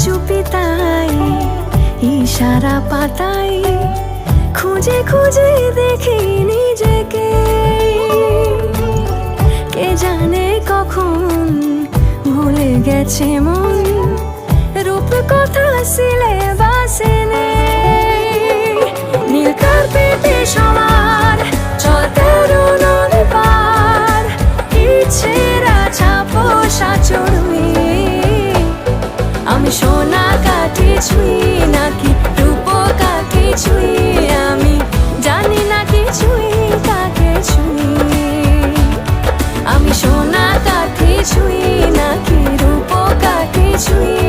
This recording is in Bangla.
চুপি তাই ইশারা পাতাই খুঁজে খুঁজে দেখি নিজেকে। কে জানে কখন ভুলে গেছে মন, রূপ কথা সিলেবাসে নেই। নীল কার্পেটে সবার চলতে নদী পার, ইচ্ছেরা ছাপোষা চড়ুই। আমি সোনা কাঠি ছুঁই নাকি রূপ কাঠি ছুঁই, আমি জানি না কিছুই কাকে ছুঁই। আমি সোনা কাঠি ছুঁই নাকি রূপ কাঠি ছুঁই।